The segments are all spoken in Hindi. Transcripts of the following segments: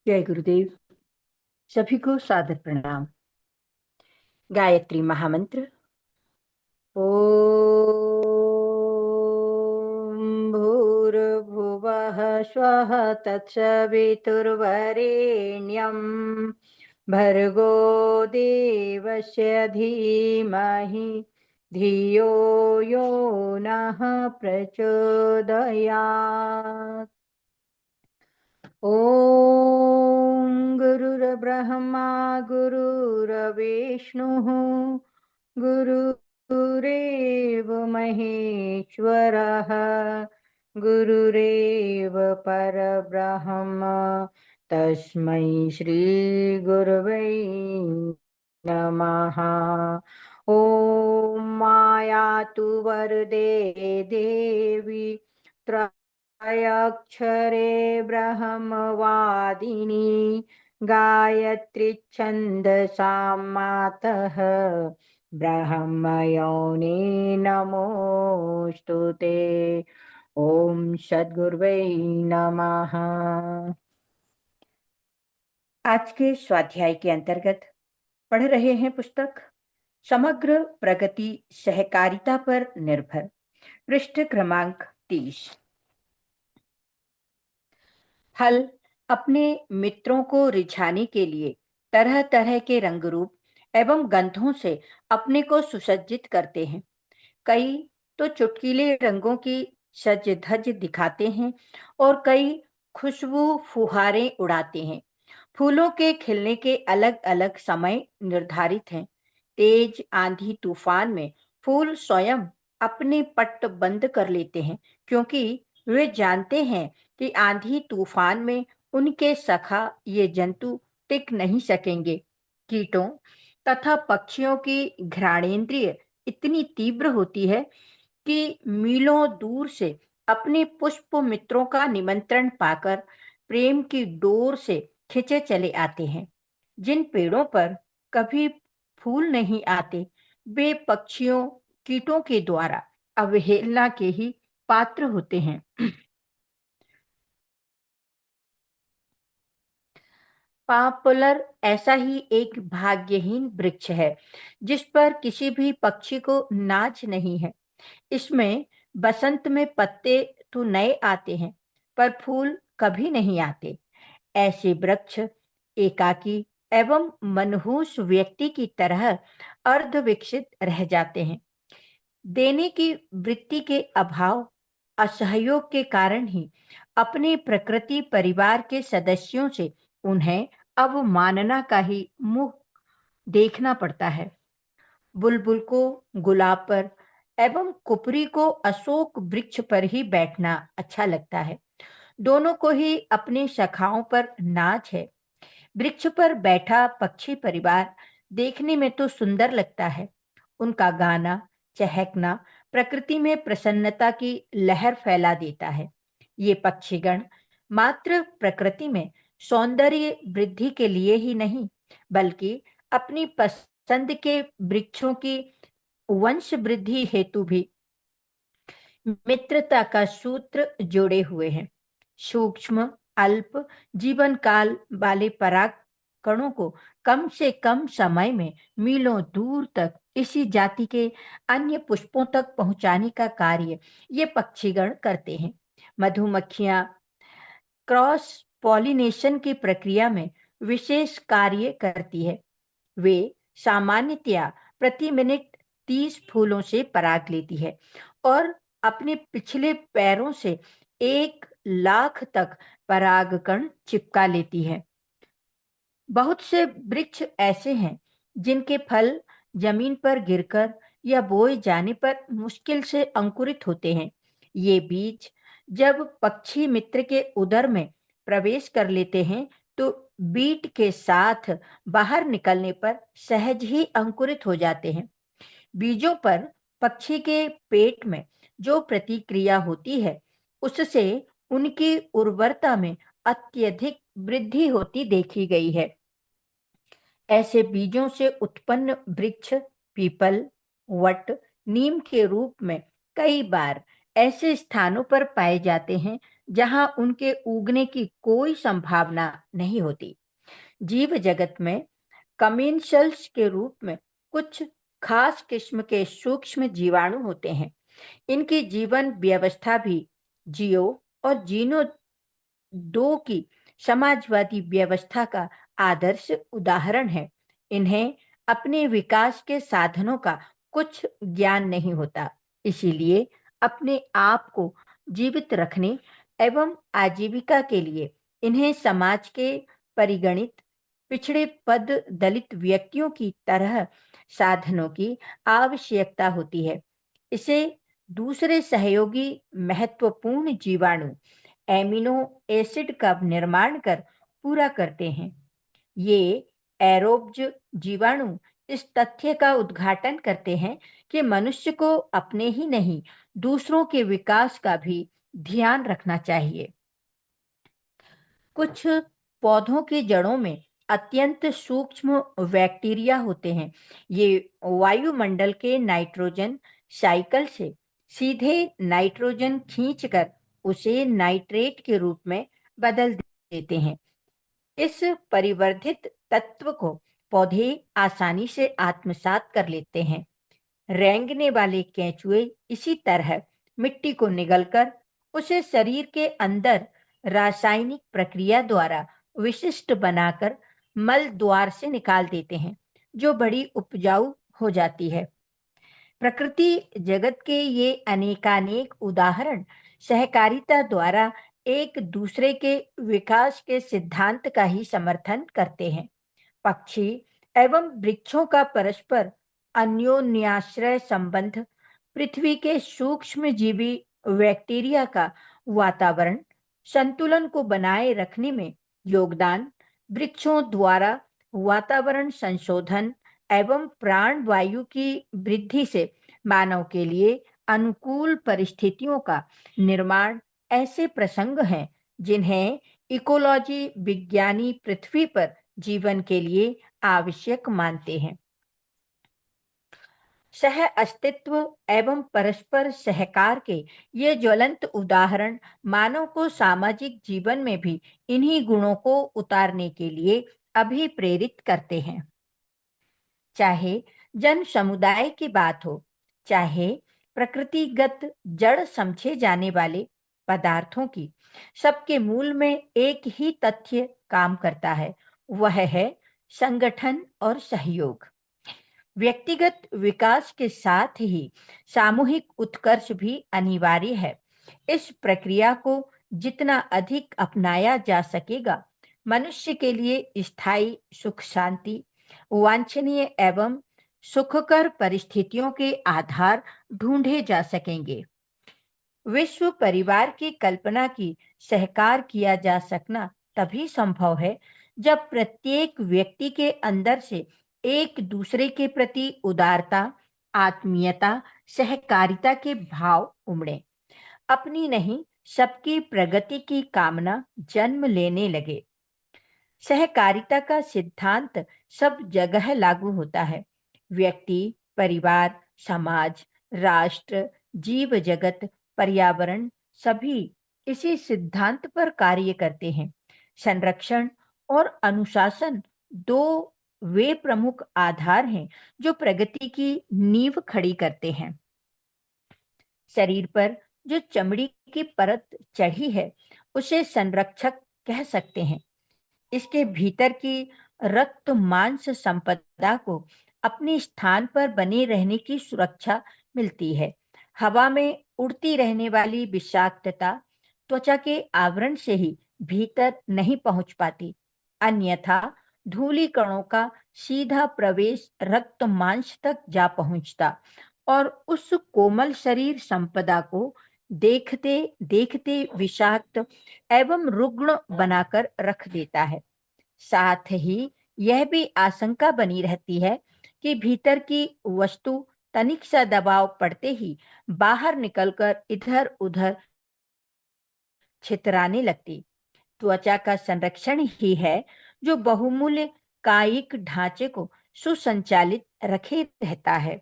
जय गुरुदेव। सभी को सादर प्रणाम। गायत्री महामंत्र। ओम भूर्भुवः स्वः तत्सवितुर्वरेण्यं भर्गो देवस्य धीमहि धियो यो नः प्रचोदयात्। ॐ गुरुर्ब्रह्मा गुरुर्विष्णुः गुरुरेव महेश्वरः गुरुरेव परब्रह्म तस्मै श्रीगुरवे नमः। ॐ मायातु वरदे देवी अक्षरे ब्रह्मवादिनी गायत्री छन्दसां मातः ब्रह्मयोनि नमोऽस्तु ते। ओम सद्गुरुवे नमः। आज के स्वाध्याय के अंतर्गत पढ़ रहे हैं पुस्तक समग्र प्रगति सहकारिता पर निर्भर, पृष्ठ क्रमांक 30। फल अपने मित्रों को रिझाने के लिए तरह तरह के रंग रूप एवं गंधों से अपने को सुसज्जित करते हैं। कई तो चुटकीले रंगों की सज धज दिखाते हैं और कई खुशबू फुहारें उड़ाते हैं। फूलों के खिलने के अलग अलग समय निर्धारित हैं। तेज आंधी तूफान में फूल स्वयं अपने पट्ट बंद कर लेते हैं, क्योंकि वे जानते हैं कि आंधी तूफान में उनके सखा ये जंतु टिक नहीं सकेंगे। कीटों तथा पक्षियों की घ्राणेंद्रिय इतनी तीव्र होती है कि मीलों दूर से अपने पुष्प मित्रों का निमंत्रण पाकर प्रेम की डोर से खिंचे चले आते हैं। जिन पेड़ों पर कभी फूल नहीं आते, वे पक्षियों कीटों के द्वारा अवहेलना के ही पात्र होते हैं। पॉपुलर ऐसा ही एक भाग्यहीन वृक्ष है जिस पर किसी भी पक्षी को नाज नहीं है। इसमें बसंत में पत्ते तो नए आते हैं, पर फूल कभी नहीं आते। ऐसे वृक्ष एकाकी एवं मनहूस व्यक्ति की तरह अर्ध विकसित रह जाते हैं। देने की वृत्ति के अभाव, असहयोग के कारण ही अपने प्रकृति परिवार के सदस्यों से उन्हें अवमानना का ही मुंह देखना पड़ता है। बुलबुल को गुलाब पर एवं कुपरी को अशोक वृक्ष पर ही बैठना अच्छा लगता है। दोनों को ही अपने शाखाओं पर नाच है। वृक्ष पर बैठा पक्षी परिवार देखने में तो सुंदर लगता है। उनका गाना, चहकना प्रकृति में प्रसन्नता की लहर फैला देता है। ये पक्षीगण मात्र प्रकृति में सौंदर्य वृद्धि के लिए ही नहीं, बल्कि अपनी पसंद के वृक्षों की वंश वृद्धि हेतु भी मित्रता का सूत्र जोड़े हुए हैं। सूक्ष्म अल्प जीवन काल वाले पराग कणों को कम से कम समय में मीलों दूर तक इसी जाति के अन्य पुष्पों तक पहुंचाने का कार्य ये पक्षीगण करते हैं। मधुमक्खियां क्रॉस पॉलिनेशन की प्रक्रिया में विशेष कार्य करती है। वे सामान्यतया प्रति मिनट 30 फूलों से पराग लेती है और अपने पिछले पैरों से 1 लाख तक परागकण चिपका लेती है। बहुत से वृक्ष ऐसे हैं जिनके फल जमीन पर गिरकर या बोए जाने पर मुश्किल से अंकुरित होते हैं। ये बीज जब पक्षी मित्र के उदर में प्रवेश कर लेते हैं, तो बीट के साथ बाहर निकलने पर सहज ही अंकुरित हो जाते हैं। बीजों पर पक्षी के पेट में जो प्रतिक्रिया होती है, उससे उनकी उर्वरता में अत्यधिक वृद्धि होती देखी गई है। ऐसे बीजों से उत्पन्न वृक्ष पीपल, वट, नीम के रूप में कई बार ऐसे स्थानों पर पाए जाते हैं जहां उनके उगने की कोई संभावना नहीं होती। जीव जगत में कमेंशल्स के रूप में कुछ खास किस्म के सूक्ष्म जीवाणु होते हैं। इनकी जीवन व्यवस्था भी जियो और जीनो दो की समाजवादी व्यवस्था का आदर्श उदाहरण है। इन्हें अपने विकास के साधनों का कुछ ज्ञान नहीं होता, इसीलिए अपने आप को जीवित रखने एवं आजीविका के लिए इन्हें समाज के परिगणित पिछड़े पद दलित व्यक्तियों की तरह साधनों की आवश्यकता होती है। इसे दूसरे सहयोगी महत्वपूर्ण जीवाणु एमिनो एसिड का निर्माण कर पूरा करते हैं। ये एरोब्ज जीवाणु इस तथ्य का उद्घाटन करते हैं कि मनुष्य को अपने ही नहीं, दूसरों के विकास का भी ध्यान रखना चाहिए। कुछ पौधों की जड़ों में अत्यंत सूक्ष्म बैक्टीरिया होते हैं। ये वायुमंडल के नाइट्रोजन साइकिल से सीधे नाइट्रोजन खींचकर उसे नाइट्रेट के रूप में बदल देते हैं। इस परिवर्धित तत्व को पौधे आसानी से आत्मसात कर लेते हैं। रेंगने वाले केंचुए इसी तरह मिट्टी को निगलकर उसे शरीर के अंदर रासायनिक प्रक्रिया द्वारा विशिष्ट बनाकर मल द्वार से निकाल देते हैं, जो बड़ी उपजाऊ हो जाती है। प्रकृति जगत के ये अनेकानेक उदाहरण सहकारिता द्वारा एक दूसरे के विकास के सिद्धांत का ही समर्थन करते हैं। पक्षी एवं वृक्षों का परस्पर अन्योन्याश्रय संबंध पृथ्वी के सूक्ष्म जीवी बैक्टीरिया का वातावरण संतुलन को बनाए रखने में योगदान, वृक्षों द्वारा वातावरण संशोधन एवं प्राण वायु की वृद्धि से मानव के लिए अनुकूल परिस्थितियों का निर्माण ऐसे प्रसंग हैं जिन्हें इकोलॉजी विज्ञानी पृथ्वी पर जीवन के लिए आवश्यक मानते हैं। सह अस्तित्व एवं परस्पर सहकार के ये ज्वलंत उदाहरण मानव को सामाजिक जीवन में भी इन्हीं गुणों को उतारने के लिए अभिप्रेरित करते हैं। चाहे जन समुदाय की बात हो, चाहे प्रकृतिगत जड़ समझे जाने वाले पदार्थों की, सबके मूल में एक ही तथ्य काम करता है, वह है संगठन और सहयोग। व्यक्तिगत विकास के साथ ही सामूहिक उत्कर्ष भी अनिवार्य है। इस प्रक्रिया को जितना अधिक अपनाया जा सकेगा, मनुष्य के लिए स्थायी सुख शांति, वांछनीय एवं सुखकर परिस्थितियों के आधार ढूंढे जा सकेंगे। विश्व परिवार की कल्पना की सहकार किया जा सकना तभी संभव है जब प्रत्येक व्यक्ति के अंदर से एक दूसरे के प्रति उदारता, आत्मीयता, सहकारिता के भाव उमड़े। अपनी नहीं, सबकी प्रगति की कामना जन्म लेने लगे। सहकारिता का सिद्धांत सब जगह लागू होता है। व्यक्ति, परिवार, समाज, राष्ट्र, जीव जगत, पर्यावरण सभी इसी सिद्धांत पर कार्य करते हैं। संरक्षण और अनुशासन दो वे प्रमुख आधार हैं जो प्रगति की नींव खड़ी करते हैं। शरीर पर जो चमड़ी की परत चढ़ी है, उसे संरक्षक कह सकते हैं। इसके भीतर की रक्त मांस संपदा को अपने स्थान पर बने रहने की सुरक्षा मिलती है। हवा में उड़ती रहने वाली विषाक्तता त्वचा के आवरण से ही भीतर नहीं पहुंच पाती, अन्यथा धूली कणों का सीधा प्रवेश रक्त मांस तक जा पहुंचता और उस कोमल शरीर संपदा को देखते देखते विषाक्त एवं रुग्ण बनाकर रख देता है। साथ ही यह भी आशंका बनी रहती है कि भीतर की वस्तु तनिक सा दबाव पड़ते ही बाहर निकलकर इधर उधर छितराने लगती। त्वचा का संरक्षण ही है जो बहुमूल्य कायिक ढांचे को सुसंचालित रखे रहता है।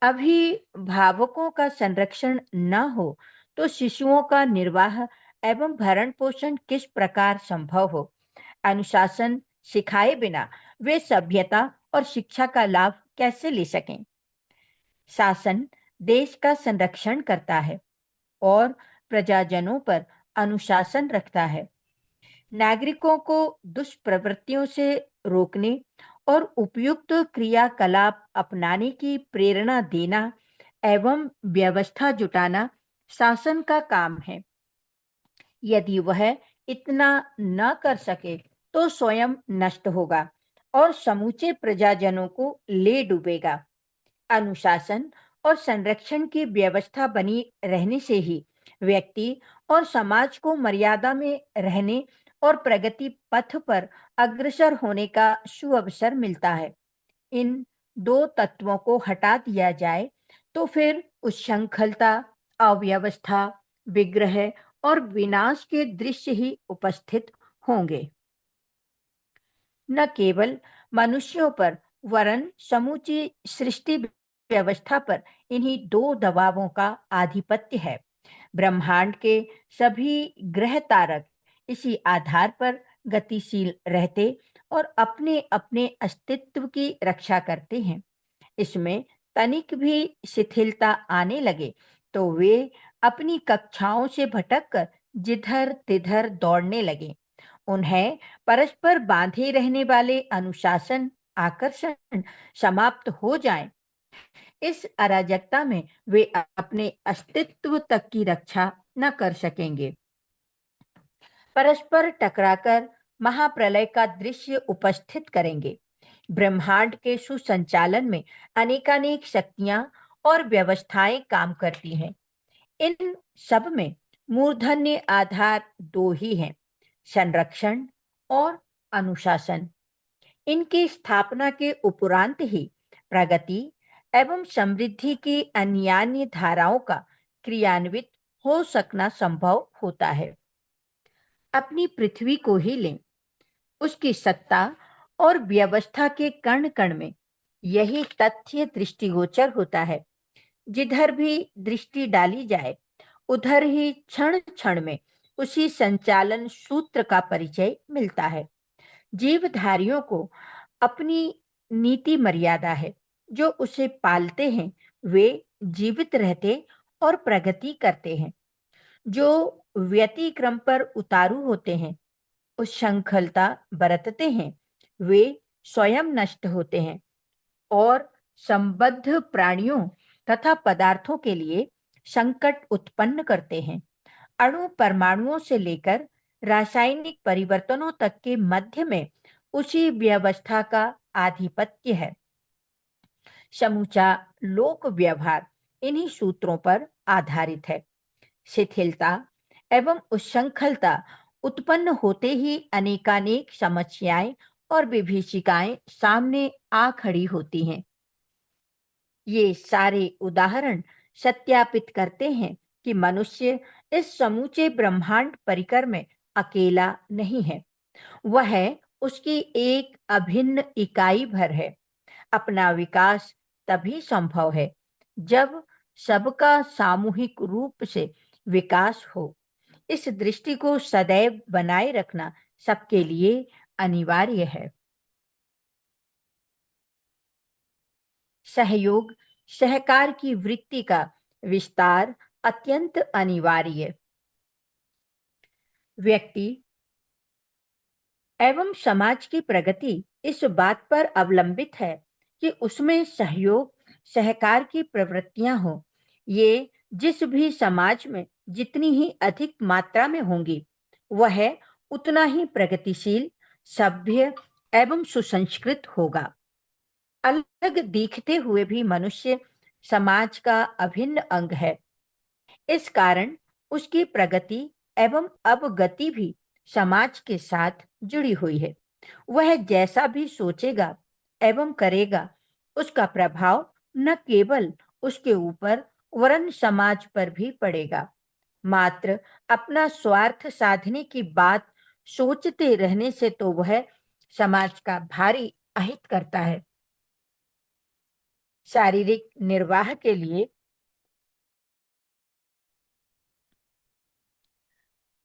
अभिभावकों का संरक्षण न हो तो शिशुओं का निर्वाह एवं भरण पोषण किस प्रकार संभव हो। अनुशासन सिखाए बिना वे सभ्यता और शिक्षा का लाभ कैसे ले सकें। शासन देश का संरक्षण करता है और प्रजाजनों पर अनुशासन रखता है। नागरिकों को दुष्प्रवृत्तियों से रोकने और उपयुक्त क्रियाकलाप अपनाने की प्रेरणा देना एवं व्यवस्था जुटाना शासन का काम है। यदि वह इतना न कर सके तो स्वयं नष्ट होगा और समूचे प्रजाजनों को ले डूबेगा। अनुशासन और संरक्षण की व्यवस्था बनी रहने से ही व्यक्ति और समाज को मर्यादा में रहने और प्रगति पथ पर अग्रसर होने का सुअवसर मिलता है। इन दो तत्वों को हटा दिया जाए तो फिर उच्छृंखलता, अव्यवस्था, विग्रह और विनाश के दृश्य ही उपस्थित होंगे। न केवल मनुष्यों पर वरन समूची सृष्टि व्यवस्था पर इन्हीं दो दबावों का आधिपत्य है। ब्रह्मांड के सभी ग्रह तारक इसी आधार पर गतिशील रहते और अपने अपने अस्तित्व की रक्षा करते हैं। इसमें तनिक भी शिथिलता आने लगे तो वे अपनी कक्षाओं से भटककर जिधर तिधर दौड़ने लगे। उन्हें परस्पर बांधे रहने वाले अनुशासन आकर्षण समाप्त हो जाएं, इस अराजकता में वे अपने अस्तित्व तक की रक्षा न कर सकेंगे। परस्पर टकराकर महाप्रलय का दृश्य उपस्थित करेंगे। ब्रह्मांड के सुसंचालन में अनेकानेक शक्तियां और व्यवस्थाएं काम करती हैं। इन सब में मूर्धन्य आधार दो ही हैं, संरक्षण और अनुशासन। इनकी स्थापना के उपरांत ही प्रगति एवं समृद्धि की अन्यान्य धाराओं का क्रियान्वित हो सकना संभव होता है। अपनी पृथ्वी को ही लें, उसकी सत्ता और व्यवस्था के कण कण में यही तथ्य दृष्टिगोचर होता है। जिधर भी दृष्टि डाली जाए उधर ही क्षण क्षण में उसी संचालन सूत्र का परिचय मिलता है। जीवधारियों को अपनी नीति मर्यादा है। जो उसे पालते हैं वे जीवित रहते और प्रगति करते हैं। जो व्यतिक्रम पर उतारू होते हैं, उच्छृंखलता बरतते हैं, वे स्वयं नष्ट होते हैं और संबद्ध प्राणियों तथा पदार्थों के लिए संकट उत्पन्न करते हैं। अणु परमाणुओं से लेकर रासायनिक परिवर्तनों तक के मध्य में उसी व्यवस्था का आधिपत्य है। समूचा लोक व्यवहार इन्हीं सूत्रों पर आधारित है। शिथिलता एवं उच्छृंखलता उत्पन्न होते ही अनेकानेक समस्याएं और विभीषिकाएं सामने आ खड़ी होती हैं। ये सारे उदाहरण सत्यापित करते हैं कि मनुष्य इस समूचे ब्रह्मांड परिकर में अकेला नहीं है। वह उसकी एक अभिन्न इकाई भर है। अपना विकास तभी संभव है जब सबका सामूहिक रूप से विकास हो। इस दृष्टि को सदैव बनाए रखना सबके लिए अनिवार्य है। सहयोग सहकार की वृत्ति का विस्तार अत्यंत अनिवार्य। व्यक्ति एवं समाज की प्रगति इस बात पर अवलंबित है कि उसमें सहयोग सहकार की प्रवृत्तियां हो। ये जिस भी समाज में जितनी ही अधिक मात्रा में होंगी वह उतना ही प्रगतिशील, सभ्य एवं सुसंस्कृत होगा। अलग दिखते हुए भी मनुष्य समाज का अभिन्न अंग है। इस कारण उसकी प्रगति एवं अवगति भी समाज के साथ जुड़ी हुई है। वह जैसा भी सोचेगा एवं करेगा उसका प्रभाव न केवल उसके ऊपर वरन समाज पर भी पड़ेगा। मात्र अपना स्वार्थ साधने की बात सोचते रहने से तो वह समाज का भारी अहित करता है। शारीरिक निर्वाह के लिए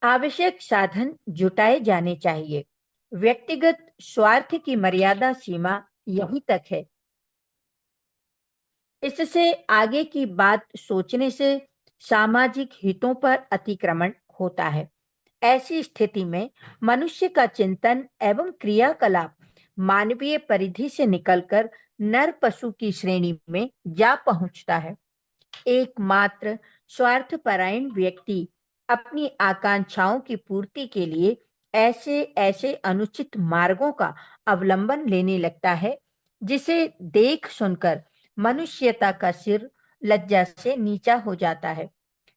आवश्यक साधन जुटाए जाने चाहिए। व्यक्तिगत स्वार्थ की मर्यादा सीमा यहीं तक है। इससे आगे की बात सोचने से सामाजिक हितों पर अतिक्रमण होता है। ऐसी स्थिति में मनुष्य का चिंतन एवं क्रियाकलाप मानवीय परिधि से निकलकर नर पशु की श्रेणी में जा पहुंचता है। एकमात्र स्वार्थपरायण व्यक्ति अपनी आकांक्षाओं की पूर्ति के लिए ऐसे ऐसे अनुचित मार्गों का अवलंबन लेने लगता है, जिसे देख सुनकर मनुष्यता का सिर लज्जा से नीचा हो जाता है।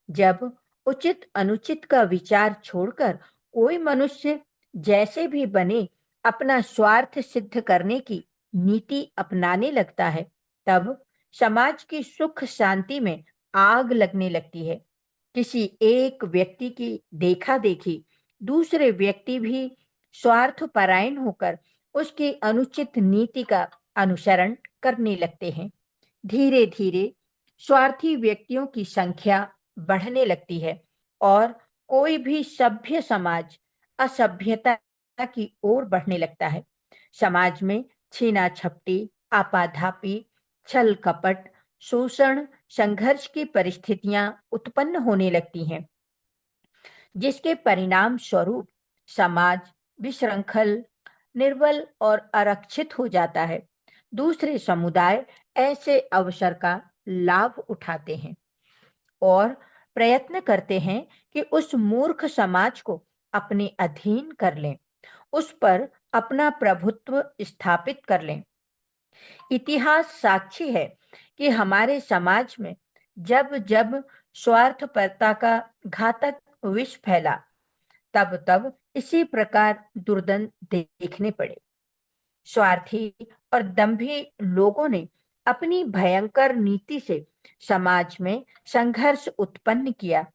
जब उचित अनुचित का विचार छोड़कर कोई मनुष्य जैसे भी बने अपना स्वार्थ सिद्ध करने की नीति अपनाने लगता है, तब समाज की सुख शांति में आग लगने लगती है। किसी एक व्यक्ति की देखा देखी दूसरे व्यक्ति भी स्वार्थपरायण होकर उसकी अनुचित नीति का अनुसरण करने लगते हैं। धीरे धीरे स्वार्थी व्यक्तियों की संख्या बढ़ने लगती है और कोई भी सभ्य समाज असभ्यता की ओर बढ़ने लगता है। समाज में छीना झपटी, आपाधापी, छल कपट, शोषण, संघर्ष की परिस्थितियां उत्पन्न होने लगती हैं, जिसके परिणाम स्वरूप समाज विशृंखल, निर्बल और आरक्षित हो जाता है। दूसरे समुदाय ऐसे अवसर का लाभ उठाते हैं और प्रयत्न करते हैं कि उस मूर्ख समाज को अपने अधीन कर लें, उस पर अपना प्रभुत्व स्थापित कर लें। इतिहास साक्षी है कि हमारे समाज में जब जब स्वार्थपरता का घातक विष फैला, तब तब इसी प्रकार दुर्दंत देखने पड़े। स्वार्थी और दंभी लोगों ने अपनी भयंकर नीति से समाज में संघर्ष उत्पन्न किया,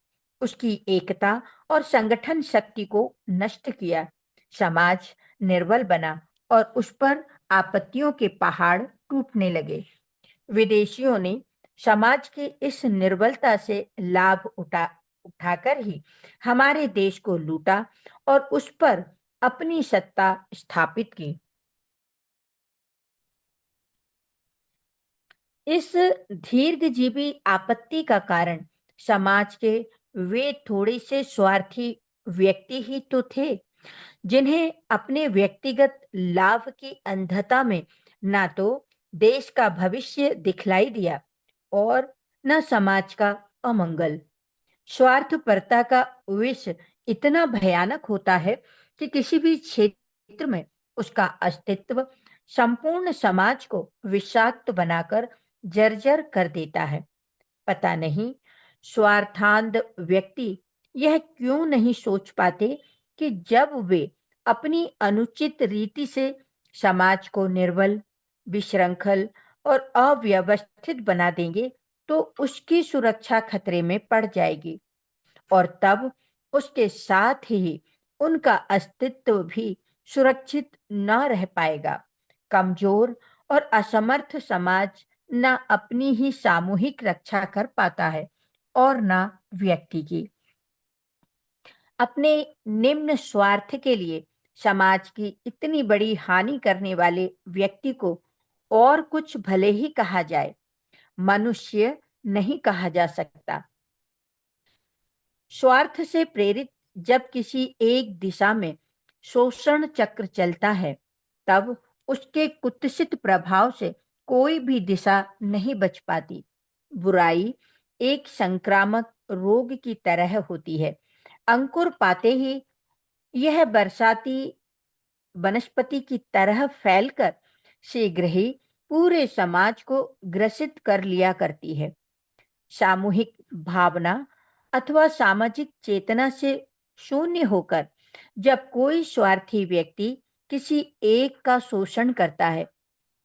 उसकी एकता और संगठन शक्ति को नष्ट किया। समाज निर्बल बना और उस पर आपत्तियों के पहाड़ टूटने लगे। विदेशियों ने समाज की इस निर्बलता से लाभ उठाकर ही हमारे देश को लूटा और उस पर अपनी सत्ता स्थापित की। इस दीर्घजीवी आपत्ति का कारण समाज के वे थोड़े से स्वार्थी व्यक्ति ही तो थे, जिन्हें अपने व्यक्तिगत लाभ की अंधता में ना तो देश का भविष्य दिखलाई दिया और न समाज का अमंगल। स्वार्थपरता का विष इतना भयानक होता है कि किसी भी क्षेत्र में उसका अस्तित्व संपूर्ण समाज को विषाक्त बनाकर जर्जर कर देता है। पता नहीं स्वार्थांध व्यक्ति यह क्यों नहीं सोच पाते कि जब वे अपनी अनुचित रीति से समाज को निर्बल, विशृंखल और अव्यवस्थित बना देंगे, तो उसकी सुरक्षा खतरे में पड़ जाएगी और तब उसके साथ ही उनका अस्तित्व भी सुरक्षित न रह पाएगा। कमजोर और असमर्थ समाज न अपनी ही सामूहिक रक्षा कर पाता है और न व्यक्ति की। अपने निम्न स्वार्थ के लिए समाज की इतनी बड़ी हानि करने वाले व्यक्ति को और कुछ भले ही कहा जाए, मनुष्य नहीं कहा जा सकता। स्वार्थ से प्रेरित जब किसी एक दिशा में शोषण चक्र चलता है, तब उसके कुत्सित प्रभाव से कोई भी दिशा नहीं बच पाती। बुराई एक संक्रामक रोग की तरह होती है। अंकुर पाते ही यह बरसाती वनस्पति की तरह फैलकर शीघ्र ही पूरे समाज को ग्रसित कर लिया करती है। सामूहिक भावना अथवा सामाजिक चेतना से शून्य होकर जब कोई स्वार्थी व्यक्ति किसी एक का शोषण करता है,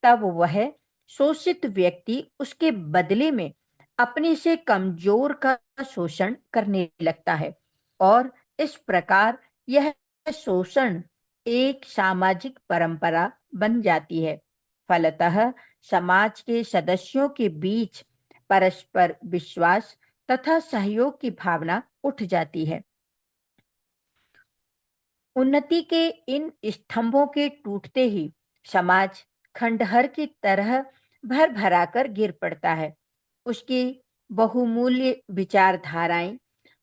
तब वह शोषित व्यक्ति उसके बदले में अपने से कमजोर का शोषण करने लगता है और इस प्रकार यह शोषण एक सामाजिक परंपरा बन जाती है। फलतः समाज के सदस्यों के बीच परस्पर विश्वास तथा सहयोग की भावना उठ जाती है। उन्नति के इन स्तंभों के टूटते ही समाज खंडहर की तरह भर भरा कर गिर पड़ता है। उसकी बहुमूल्य विचारधाराएं,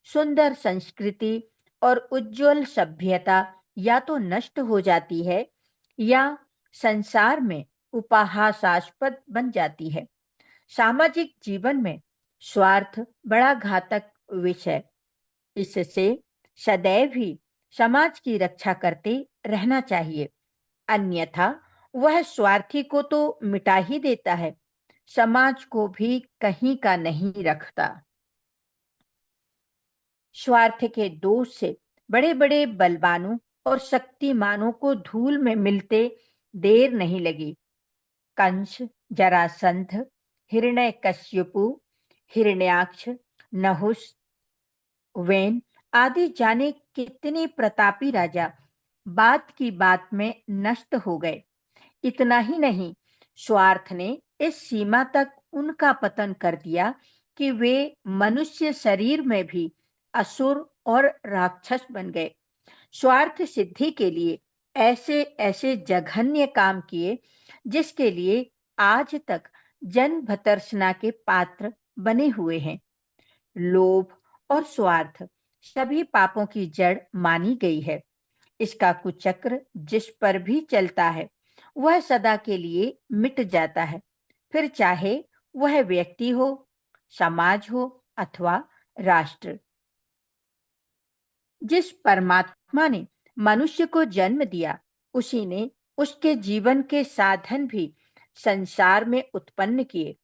सुंदर संस्कृति और उज्जवल सभ्यता या तो नष्ट हो जाती है या संसार में उपहासास्पद बन जाती है। सामाजिक जीवन में स्वार्थ बड़ा घातक विषय। इससे सदैव ही समाज की रक्षा करते रहना चाहिए, अन्यथा वह स्वार्थी को तो मिटा ही देता है, समाज को भी कहीं का नहीं रखता। स्वार्थ के दोष से बड़े बड़े बलवानों और शक्तिमानों को धूल में मिलते देर नहीं लगी। कंस, जरासंध, हिरण्यकश्यपु, हिरण्याक्ष, नहुष, वेन आदि जाने कितने प्रतापी राजा बात की बात में नष्ट हो गए। इतना ही नहीं, स्वार्थ ने इस सीमा तक उनका पतन कर दिया कि वे मनुष्य शरीर में भी असुर और राक्षस बन गए। स्वार्थ सिद्धि के लिए ऐसे ऐसे जघन्य काम किए जिसके लिए आज तक जन भर्त्सना के पात्र बने हुए हैं। लोभ और स्वार्थ सभी पापों की जड़ मानी गई है। इसका कुचक्र जिस पर भी चलता है वह सदा के लिए मिट जाता है, फिर चाहे वह व्यक्ति हो, समाज हो अथवा राष्ट्र। जिस परमात्मा ने मनुष्य को जन्म दिया, उसी ने उसके जीवन के साधन भी संसार में उत्पन्न किए।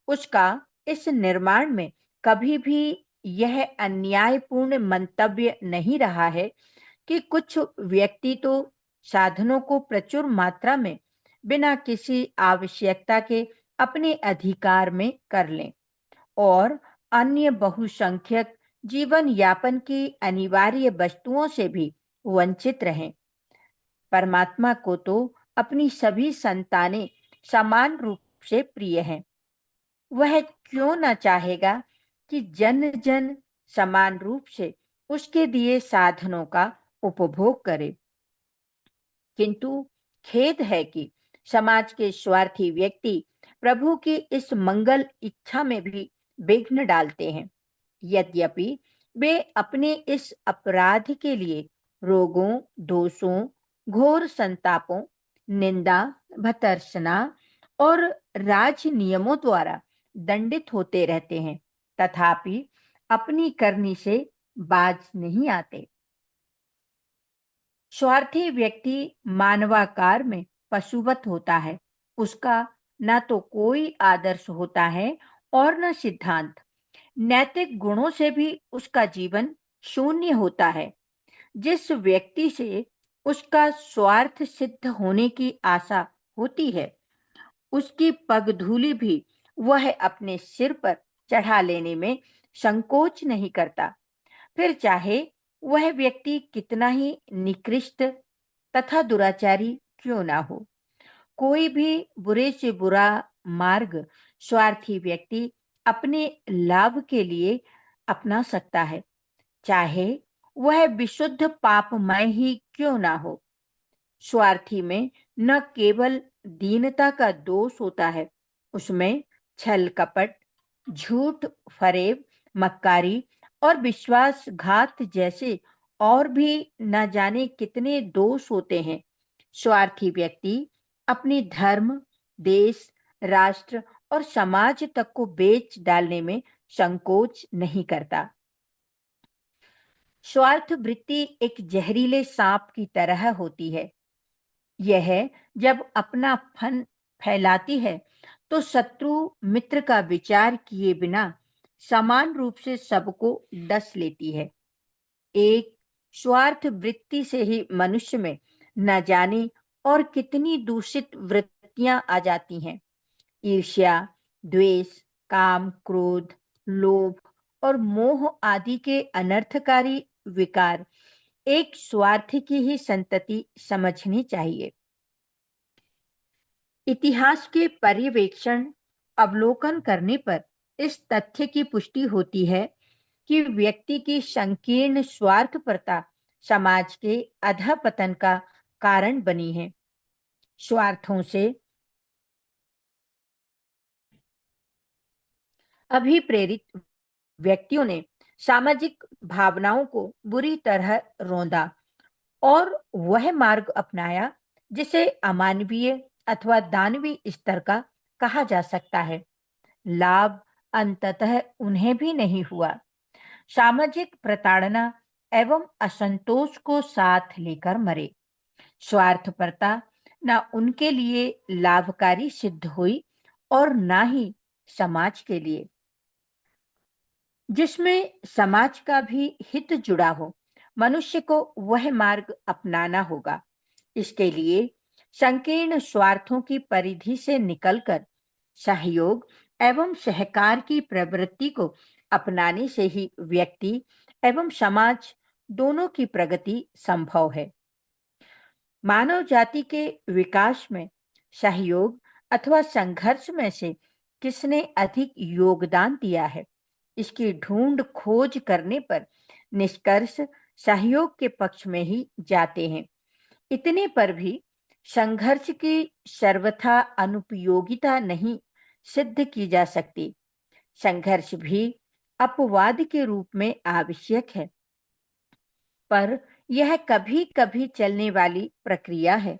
उसका इस निर्माण में कभी भी यह अन्यायपूर्ण मंतव्य नहीं रहा है कि कुछ व्यक्ति तो साधनों को प्रचुर मात्रा में बिना किसी आवश्यकता के अपने अधिकार में कर लें और अन्य बहुसंख्यक जीवन यापन की अनिवार्य वस्तुओं से भी वंचित रहें। परमात्मा को तो अपनी सभी संतानें समान रूप से प्रिय हैं। वह क्यों न चाहेगा कि जन जन समान रूप से उसके दिए साधनों का उपभोग करे। किंतु खेद है कि समाज के स्वार्थी व्यक्ति प्रभु की इस मंगल इच्छा में भी विघ्न डालते हैं। यद्यपि वे अपने इस अपराध के लिए रोगों, दोषों, घोर संतापों, निंदा, भर्त्सना और राज नियमों द्वारा दंडित होते रहते हैं, तथापि अपनी करनी से बाज नहीं आते। स्वार्थी व्यक्ति मानवाकार में पशुवत होता है। उसका न तो कोई आदर्श होता है और न सिद्धांत। नैतिक गुणों से भी उसका जीवन शून्य होता है। जिस व्यक्ति से उसका स्वार्थ सिद्ध होने की आशा होती है, उसकी पगधूलि भी वह अपने सिर पर चढ़ा लेने में संकोच नहीं करता। फिर चाहे वह व्यक्ति कितना ही निकृष्ट तथा दुराचारी क्यों ना हो। कोई भी बुरे से बुरा मार्ग स्वार्थी व्यक्ति अपने लाभ के लिए अपना सकता है, चाहे वह विशुद्ध पापमय ही क्यों ना हो। स्वार्थी में न केवल दीनता का दोष होता है, उसमें छल कपट, झूठ फरेब, मक्कारी और विश्वासघात जैसे और भी न जाने कितने दोष होते हैं। स्वार्थी व्यक्ति अपनी धर्म, देश, राष्ट्र और समाज तक को बेच डालने में संकोच नहीं करता। स्वार्थ वृत्ति एक जहरीले सांप की तरह होती है। यह जब अपना फन फैलाती है तो शत्रु मित्र का विचार किए बिना समान रूप से सबको डस लेती है। एक स्वार्थ वृत्ति से ही मनुष्य में न जाने और कितनी दूषित वृत्तियां आ जाती हैं। ईर्ष्या, द्वेष, काम, क्रोध, लोभ और मोह आदि के अनर्थकारी विकार एक स्वार्थ की ही संतति समझनी चाहिए। इतिहास के पर्यवेक्षण अवलोकन करने पर इस तथ्य की पुष्टि होती है कि व्यक्ति की संकीर्ण स्वार्थपरता समाज के अधःपतन का कारण बनी है। स्वार्थों से अभिप्रेरित व्यक्तियों ने सामाजिक भावनाओं को बुरी तरह रौंदा और वह मार्ग अपनाया जिसे अमानवीय अथवा दानवीय स्तर का कहा जा सकता है। लाभ अंततः उन्हें भी नहीं हुआ। सामाजिक प्रताड़ना एवं असंतोष को साथ लेकर मरे। स्वार्थपरता न उनके लिए लाभकारी सिद्ध हुई और ना ही समाज के लिए, जिसमें समाज का भी हित जुड़ा हो। मनुष्य को वह मार्ग अपनाना होगा। इसके लिए संकीर्ण स्वार्थों की परिधि से निकलकर सहयोग एवं सहकार की प्रवृत्ति को अपनाने से ही व्यक्ति एवं समाज दोनों की प्रगति संभव है। मानव जाति के विकास में सहयोग अथवा संघर्ष में से किसने अधिक योगदान दिया है, इसकी ढूंढ खोज करने पर निष्कर्ष सहयोग के पक्ष में ही जाते हैं। इतने पर भी संघर्ष की सर्वथा अनुपयोगिता नहीं सिद्ध की जा सकती। संघर्ष भी अपवाद के रूप में आवश्यक है, पर यह कभी-कभी चलने वाली प्रक्रिया है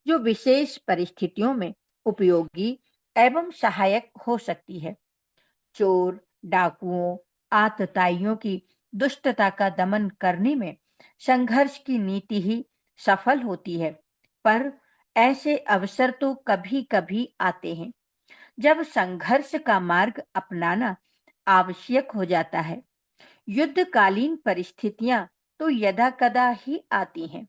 जो विशेष परिस्थितियों में उपयोगी एवं सहायक हो सकती है। चोर, डाकुओं, आतताइयों की दुष्टता का दमन करने में संघर्ष की नीति ही सफल होती है, पर ऐसे अवसर तो कभी-कभी आते हैं जब संघर्ष का मार्ग अपनाना आवश्यक हो जाता है। युद्धकालीन परिस्थितियां तो यदाकदा ही आती हैं।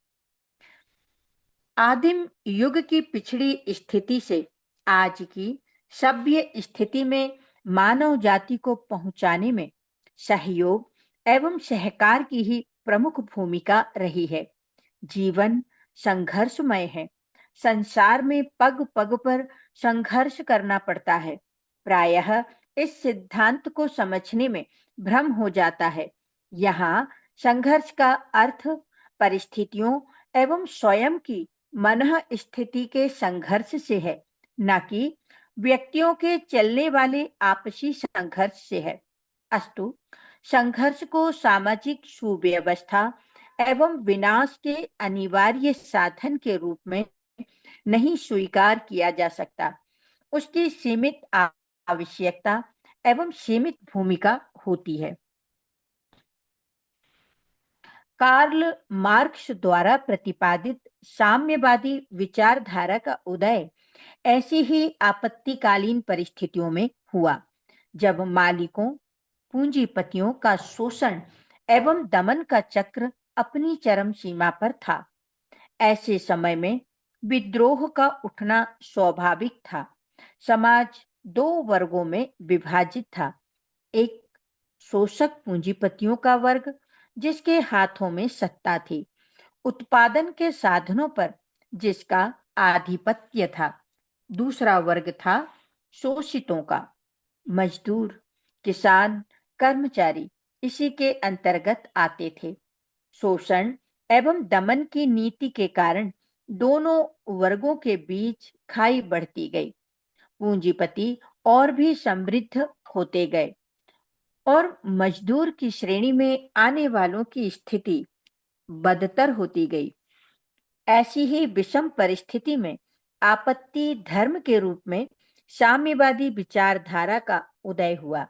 आदिम युग की पिछड़ी स्थिति से आज की सभ्य स्थिति में मानव जाति को पहुंचाने में सहयोग एवं सहकार की ही प्रमुख भूमिका रही है। जीवन संघर्षमय है। संसार में पग पग पर संघर्ष करना पड़ता है। प्रायः इस सिद्धांत को समझने में भ्रम हो जाता है। यहाँ संघर्ष का अर्थ परिस्थितियों एवं स्वयं की मनः स्थिति के संघर्ष से है, न कि व्यक्तियों के चलने वाले आपसी संघर्ष से है। अस्तु, संघर्ष को सामाजिक सुव्यवस्था एवं विनाश के अनिवार्य साधन के रूप में नहीं स्वीकार किया जा सकता। उसकी सीमित आवश्यकता एवं सीमित भूमिका होती है। कार्ल मार्क्स द्वारा प्रतिपादित साम्यवादी विचारधारा का उदय ऐसी ही आपत्तिकालीन परिस्थितियों में हुआ, जब मालिकों, पूंजीपतियों का शोषण एवं दमन का चक्र अपनी चरम सीमा पर था। ऐसे समय में विद्रोह का उठना स्वाभाविक था। समाज दो वर्गों में विभाजित था। एक शोषक पूंजीपतियों का वर्ग, जिसके हाथों में सत्ता थी, उत्पादन के साधनों पर जिसका आधिपत्य था। दूसरा वर्ग था शोषितों का, मजदूर, किसान, कर्मचारी इसी के अंतर्गत आते थे। शोषण एवं दमन की नीति के कारण दोनों वर्गों के बीच खाई बढ़ती गई। पूंजीपति और भी समृद्ध होते गए और मजदूर की श्रेणी में आने वालों की स्थिति बदतर होती गई। ऐसी ही विषम परिस्थिति में आपत्ति धर्म के रूप में साम्यवादी विचारधारा का उदय हुआ,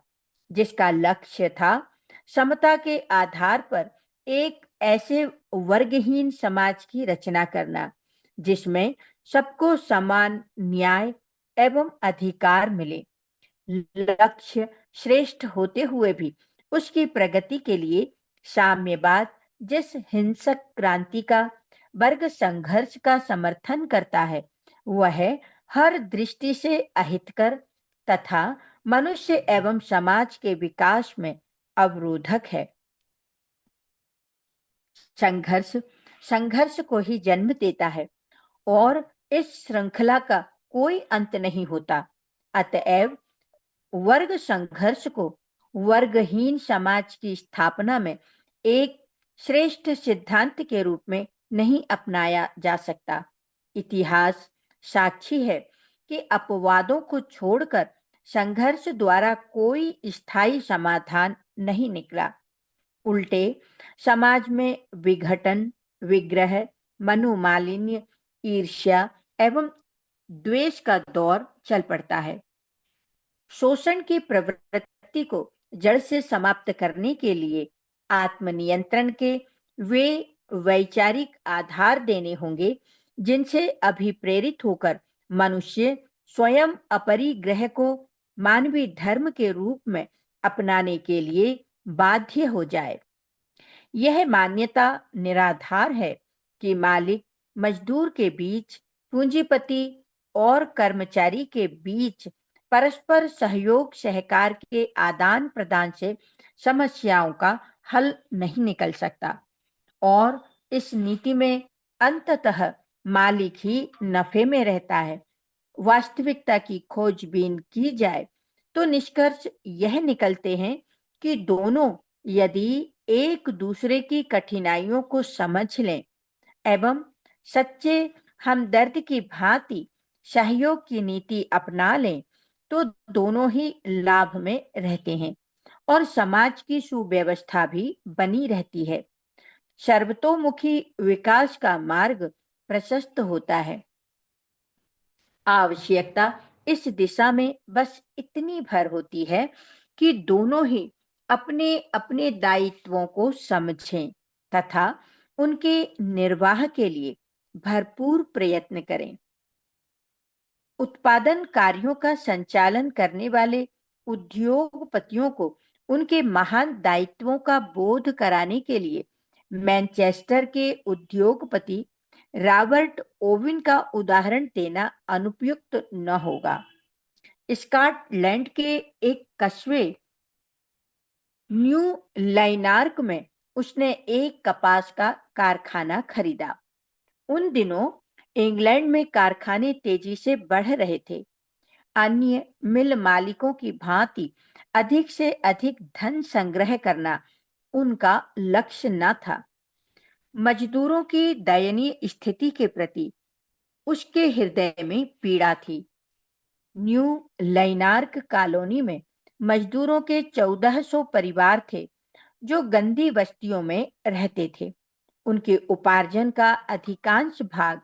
जिसका लक्ष्य था समता के आधार पर एक ऐसे वर्गहीन समाज की रचना करना जिसमें सबको समान न्याय एवं अधिकार मिले। लक्ष्य श्रेष्ठ होते हुए भी उसकी प्रगति के लिए साम्यवाद जिस हिंसक क्रांति का वर्ग संघर्ष का समर्थन करता है, वह हर दृष्टि से अहितकर तथा मनुष्य एवं समाज के विकास में अवरोधक है। संघर्ष संघर्ष को ही जन्म देता है और इस श्रृंखला का कोई अंत नहीं होता। अतएव वर्ग संघर्ष को वर्गहीन समाज की स्थापना में एक श्रेष्ठ सिद्धांत के रूप में नहीं अपनाया जा सकता। इतिहास साक्षी है कि अपवादों को छोड़कर संघर्ष द्वारा कोई स्थायी समाधान नहीं निकला। उल्टे समाज में विघटन, विग्रह, मनोमालिन्य, ईर्ष्या एवं द्वेष का दौर चल पड़ता है। शोषण की प्रवृत्ति को जड़ से समाप्त करने के लिए आत्मनियंत्रण के वे वैचारिक आधार देने होंगे जिनसे अभिप्रेरित होकर मनुष्य स्वयं अपरिग्रह को मानवीय धर्म के रूप में अपनाने के लिए बाध्य हो जाए। यह मान्यता निराधार है कि मालिक मजदूर के बीच, पूंजीपति और कर्मचारी के बीच परस्पर सहयोग सहकार के आदान प्रदान से समस्याओं का हल नहीं निकल सकता और इस नीति में अंततः मालिक ही नफे में रहता है। वास्तविकता की खोजबीन की जाए तो निष्कर्ष यह निकलते हैं कि दोनों यदि एक दूसरे की कठिनाइयों को समझ लें एवं सच्चे हमदर्द की भांति सहयोग की नीति अपना लें तो दोनों ही लाभ में रहते हैं और समाज की सुव्यवस्था भी बनी रहती है। सर्वतोमुखी विकास का मार्ग प्रशस्त होता है। आवश्यकता इस दिशा में बस इतनी भर होती है कि दोनों ही अपने अपने दायित्वों को समझें तथा उनके निर्वाह के लिए भरपूर प्रयत्न करें। उत्पादन कार्यों का संचालन करने वाले उद्योगपतियों को उनके महान दायित्वों का बोध कराने के लिए मैनचेस्टर के उद्योगपति रॉबर्ट ओवेन का उदाहरण देना अनुपयुक्त न होगा। स्कॉटलैंड के एक कस्बे न्यू लाइनार्क में उसने एक कपास का कारखाना खरीदा। उन दिनों इंग्लैंड में कारखाने तेजी से बढ़ रहे थे। अन्य मिल मालिकों की भांति अधिक से अधिक धन संग्रह करना उनका लक्ष्य न था। मजदूरों की दयनीय स्थिति के प्रति उसके हृदय में पीड़ा थी। न्यू लाइनार्क कॉलोनी में मजदूरों के 1400 परिवार थे जो गंदी बस्तियों में रहते थे। उनके उपार्जन का अधिकांश भाग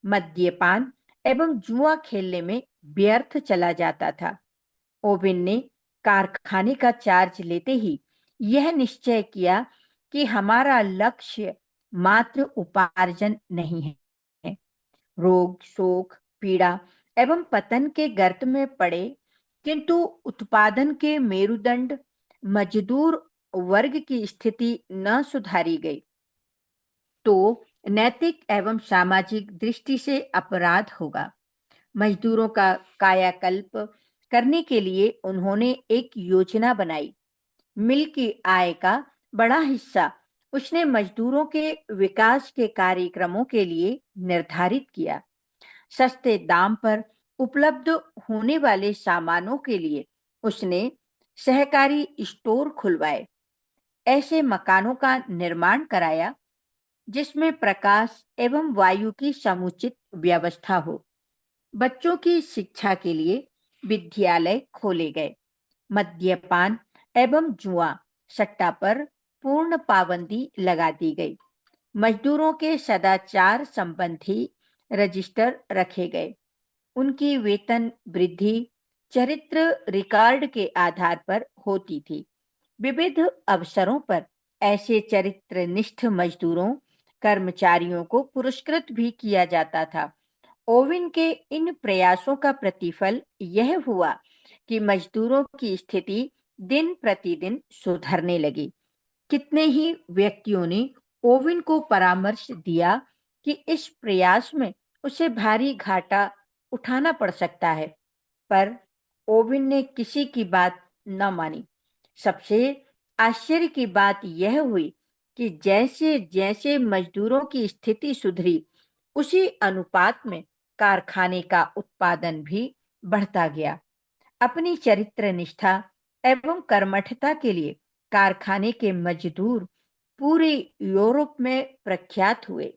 मद्यपान एवं जुआ खेलने में व्यर्थ चला जाता था। ओवेन ने कारखाने का चार्ज लेते ही यह निश्चय किया कि हमारा लक्ष्य मात्र उपार्जन नहीं है। रोग, शोक, पीड़ा एवं पतन के गर्त में पड़े, किंतु उत्पादन के मेरुदंड मजदूर वर्ग की स्थिति न सुधारी गई तो नैतिक एवं सामाजिक दृष्टि से अपराध होगा। मजदूरों का कायाकल्प करने के लिए उन्होंने एक योजना बनाई। मिल की आय का बड़ा हिस्सा उसने मजदूरों के विकास के कार्यक्रमों के लिए निर्धारित किया। सस्ते दाम पर उपलब्ध होने वाले सामानों के लिए उसने सहकारी स्टोर खुलवाए। ऐसे मकानों का निर्माण कराया जिसमें प्रकाश एवं वायु की समुचित व्यवस्था हो। बच्चों की शिक्षा के लिए विद्यालय खोले गए। मद्यपान एवं जुआ सट्टा पर पूर्ण पाबंदी लगा दी गई। मजदूरों के सदाचार संबंधी रजिस्टर रखे गए। उनकी वेतन वृद्धि चरित्र रिकॉर्ड के आधार पर होती थी। विविध अवसरों पर ऐसे चरित्रनिष्ठ मजदूरों कर्मचारियों को पुरस्कृत भी किया जाता था। ओवेन के इन प्रयासों का प्रतिफल यह हुआ कि मजदूरों की स्थिति दिन प्रतिदिन सुधरने लगी। कितने ही व्यक्तियों ने ओवेन को परामर्श दिया कि इस प्रयास में उसे भारी घाटा उठाना पड़ सकता है, पर ओवेन ने किसी की बात न मानी। सबसे आश्चर्य की बात यह हुई कि जैसे जैसे मजदूरों की स्थिति सुधरी, उसी अनुपात में कारखाने का उत्पादन भी बढ़ता गया। अपनी चरित्र निष्ठा एवं कर्मठता के लिए कारखाने के मजदूर पूरे यूरोप में प्रख्यात हुए।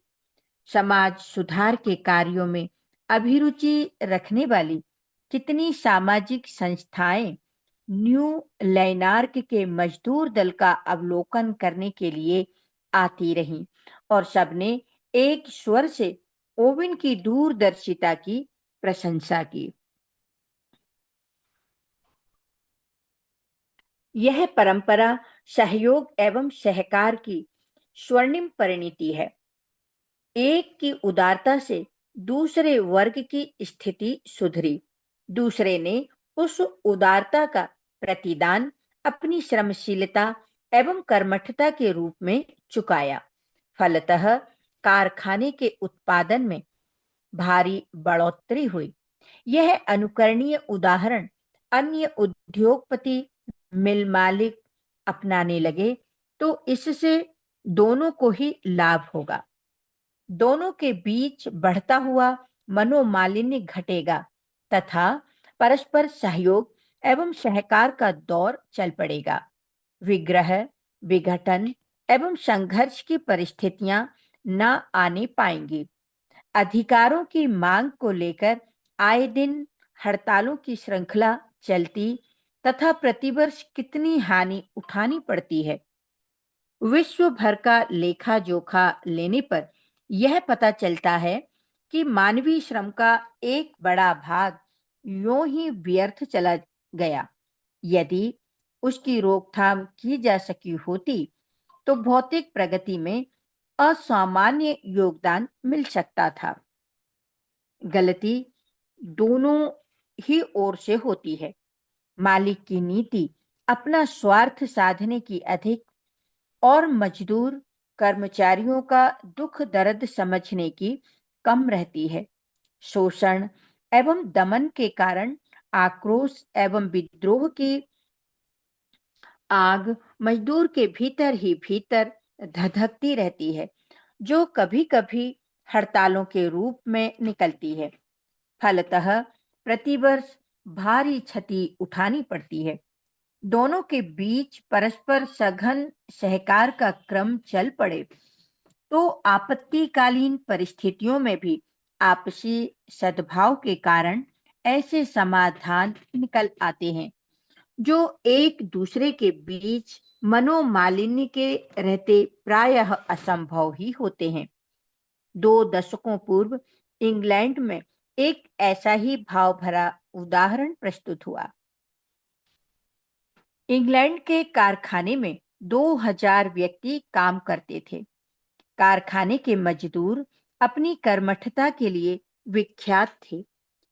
समाज सुधार के कार्यों में अभिरुचि रखने वाली कितनी सामाजिक संस्थाएं न्यू लैनार्क के मजदूर दल का अवलोकन करने के लिए आती रहीं और सबने एक स्वर से ओवेन की दूरदर्शिता की प्रशंसा की। यह परंपरा सहयोग एवं सहकार की स्वर्णिम परिणति है। एक की उदारता से दूसरे वर्ग की स्थिति सुधरी। दूसरे ने उस उदारता का प्रतिदान अपनी श्रमशीलता एवं कर्मठता के रूप में चुकाया। फलतः कारखाने के उत्पादन में भारी बढ़ोतरी हुई। यह अनुकरणीय उदाहरण अन्य उद्योगपति, मिल मालिक अपनाने लगे तो इससे दोनों को ही लाभ होगा। दोनों के बीच बढ़ता हुआ मनोमालिन्य घटेगा तथा परस्पर सहयोग एवं सहकार का दौर चल पड़ेगा। विग्रह, विघटन एवं संघर्ष की परिस्थितियां न आने पाएंगी। अधिकारों की मांग को लेकर आए दिन हड़तालों की श्रृंखला चलती तथा प्रतिवर्ष कितनी हानि उठानी पड़ती है। विश्व भर का लेखा जोखा लेने पर यह पता चलता है कि मानवीय श्रम का एक बड़ा भाग यूं ही व्यर्थ चला गया। यदि उसकी रोकथाम की जा सकी होती तो भौतिक प्रगति में असामान्य योगदान मिल सकता था। गलती दोनों ही ओर से होती है। मालिक की नीति अपना स्वार्थ साधने की अधिक और मजदूर कर्मचारियों का दुख दर्द समझने की कम रहती है। शोषण एवं दमन के कारण आक्रोश एवं विद्रोह की आग मजदूर के भीतर ही भीतर धधकती रहती है, जो कभी-कभी हड़तालों के रूप में निकलती है। फलतः प्रतिवर्ष भारी क्षति उठानी पड़ती है। दोनों के बीच परस्पर सघन सहकार का क्रम चल पड़े तो आपत्तिकालीन परिस्थितियों में भी आपसी सद्भाव के कारण ऐसे समाधान निकल आते हैं जो एक दूसरे के बीच मनोमालिन्य के रहते प्रायः असंभव ही होते हैं। 2 दशकों पूर्व इंग्लैंड में एक ऐसा ही भाव भरा उदाहरण प्रस्तुत हुआ। इंग्लैंड के कारखाने में 2000 व्यक्ति काम करते थे। कारखाने के मजदूर अपनी कर्मठता के लिए विख्यात थे।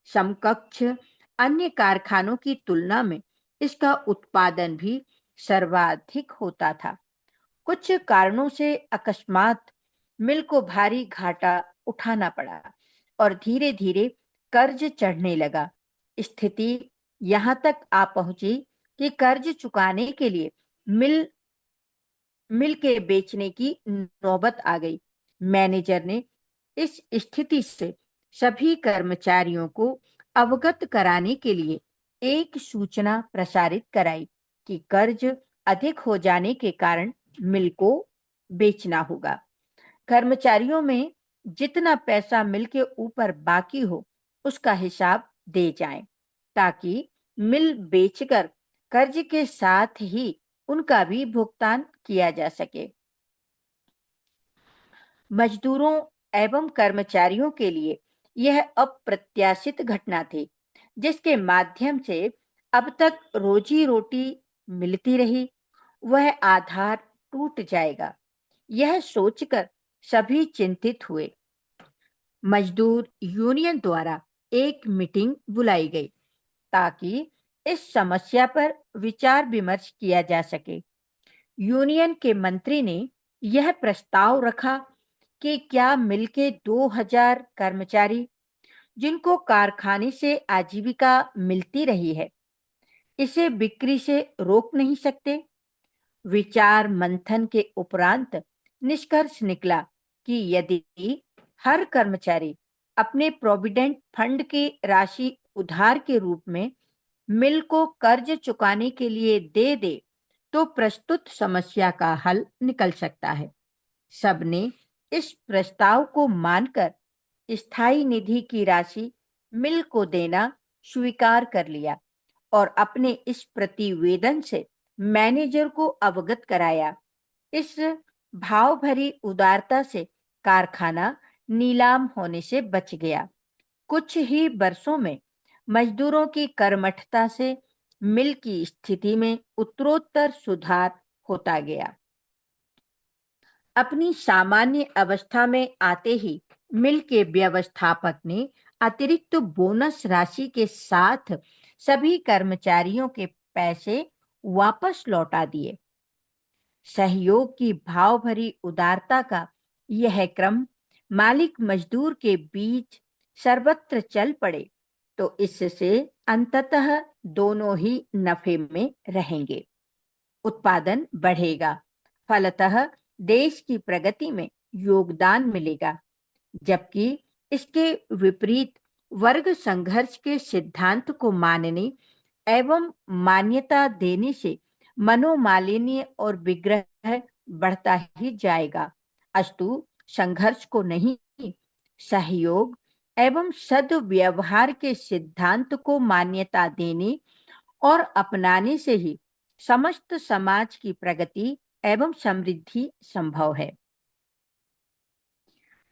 समकक्ष अन्य कारखानों की तुलना में इसका उत्पादन भी सर्वाधिक होता था। कुछ कारणों से अकस्मात मिल को भारी घाटा उठाना पड़ा और धीरे धीरे कर्ज चढ़ने लगा। स्थिति यहां तक आ पहुंची कि कर्ज चुकाने के लिए मिल मिल के बेचने की नौबत आ गई। मैनेजर ने इस स्थिति से सभी कर्मचारियों को अवगत कराने के लिए एक सूचना प्रसारित कराई कि कर्ज अधिक हो जाने के कारण मिल को बेचना होगा। कर्मचारियों में जितना पैसा मिल के ऊपर बाकी हो उसका हिसाब दे जाएं, ताकि मिल बेचकर कर्ज के साथ ही उनका भी भुगतान किया जा सके। मजदूरों एवं कर्मचारियों के लिए यह अप्रत्याशित घटना थी, जिसके माध्यम से अब तक रोजी रोटी मिलती रही, वह आधार टूट जाएगा। यह सोचकर सभी चिंतित हुए। मजदूर यूनियन द्वारा एक मीटिंग बुलाई गई ताकि इस समस्या पर विचार विमर्श किया जा सके। यूनियन के मंत्री ने यह प्रस्ताव रखा कि क्या मिल के 2000 कर्मचारी जिनको कारखाने से आजीविका मिलती रही है, इसे बिक्री से रोक नहीं सकते। विचार मंथन के उपरांत निष्कर्ष निकला कि यदि हर कर्मचारी अपने प्रोविडेंट फंड की राशि उधार के रूप में मिल को कर्ज चुकाने के लिए दे दे तो प्रस्तुत समस्या का हल निकल सकता है। सबने इस प्रस्ताव को मानकर स्थायी निधि की राशि मिल को देना स्वीकार कर लिया और अपने इस प्रतिवेदन से मैनेजर को अवगत कराया। इस भाव भरी उदारता से कारखाना नीलाम होने से बच गया। कुछ ही वर्षों में मजदूरों की कर्मठता से मिल की स्थिति में उत्तरोत्तर सुधार होता गया। अपनी सामान्य अवस्था में आते ही मिल के व्यवस्थापक ने अतिरिक्त बोनस राशि के साथ सभी कर्मचारियों के पैसे वापस लौटा दिए। सहयोग की भाव भरी उदारता का यह क्रम मालिक मजदूर के बीच सर्वत्र चल पड़े तो इससे अंततः दोनों ही नफे में रहेंगे। उत्पादन बढ़ेगा, फलतः देश की प्रगति में योगदान मिलेगा। जबकि इसके विपरीत वर्ग संघर्ष के सिद्धांत को मानने एवं मान्यता देने से मनोमालिन्य और विग्रह बढ़ता ही जाएगा। अस्तु संघर्ष को नहीं, सहयोग एवं सद्व्यवहार के सिद्धांत को मान्यता देने और अपनाने से ही समस्त समाज की प्रगति एवं समृद्धि संभव है।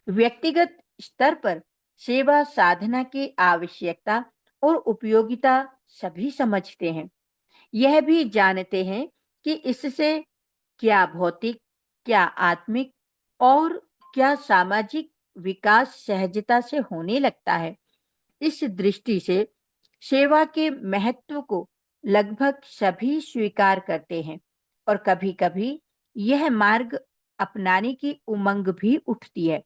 व्यक्तिगत स्तर पर सेवा साधना की आवश्यकता और उपयोगिता सभी समझते हैं। यह भी जानते हैं कि इससे क्या भौतिक, क्या आत्मिक और क्या सामाजिक विकास सहजता से होने लगता है। इस दृष्टि से सेवा के महत्व को लगभग सभी स्वीकार करते हैं और कभी-कभी यह मार्ग अपनाने की उमंग भी उठती है।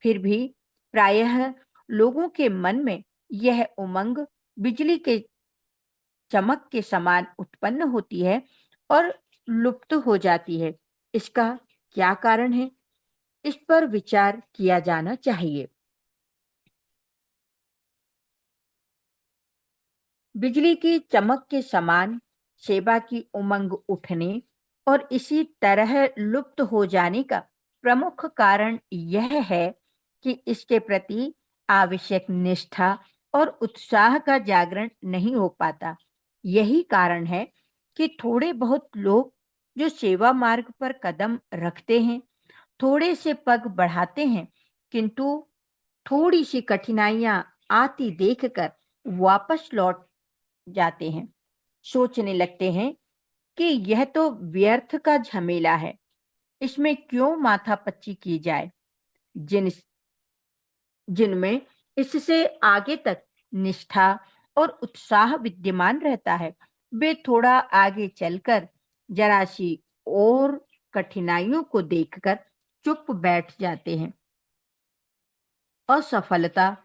फिर भी प्रायः लोगों के मन में यह उमंग बिजली के चमक के समान उत्पन्न होती है और लुप्त हो जाती है। इसका क्या कारण है? इस पर विचार किया जाना चाहिए। बिजली की चमक के समान सेवा की उमंग उठने और इसी तरह लुप्त हो जाने का प्रमुख कारण यह है कि इसके प्रति आवश्यक निष्ठा और उत्साह का जागरण नहीं हो पाता। यही कारण है कि थोड़े बहुत लोग जो सेवा मार्ग पर कदम रखते हैं, थोड़े से पग बढ़ाते हैं, किंतु थोड़ी सी कठिनाइयां आती देखकर वापस लौट जाते हैं। सोचने लगते हैं कि यह तो व्यर्थ का झमेला है, इसमें क्यों माथापच्ची की जाए। जिन जिनमें इससे आगे तक निष्ठा और उत्साह विद्यमान रहता है, वे थोड़ा आगे चलकर जरा सी और कठिनाइयों को देखकर चुप बैठ जाते हैं। असफलता,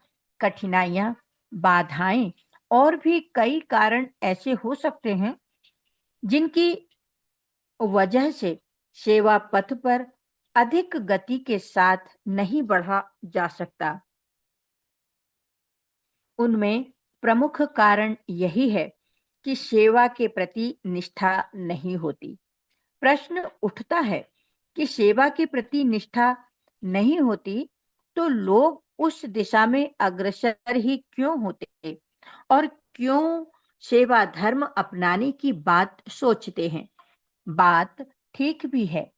कठिनाइयां, बाधाएं और भी कई कारण ऐसे हो सकते हैं जिनकी वजह से सेवा पथ पर अधिक गति के साथ नहीं बढ़ा जा सकता। उनमें प्रमुख कारण यही है कि सेवा के प्रति निष्ठा नहीं होती। प्रश्न उठता है कि सेवा के प्रति निष्ठा नहीं होती तो लोग उस दिशा में अग्रसर ही क्यों होते और क्यों सेवा धर्म अपनाने की बात सोचते हैं। बात ठीक भी है।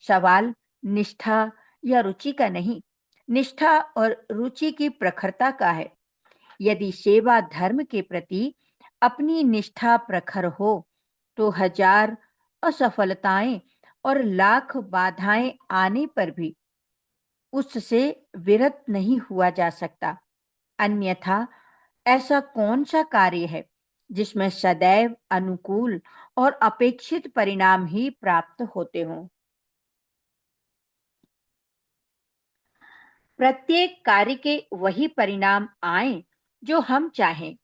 सवाल निष्ठा या रुचि का नहीं, निष्ठा और रुचि की प्रखरता का है। यदि सेवा धर्म के प्रति अपनी निष्ठा प्रखर हो तो हजार असफलताएं और लाख बाधाएं आने पर भी उससे विरत नहीं हुआ जा सकता। अन्यथा ऐसा कौन सा कार्य है जिसमें सदैव अनुकूल और अपेक्षित परिणाम ही प्राप्त होते हों। प्रत्येक कार्य के वही परिणाम आए जो हम चाहें,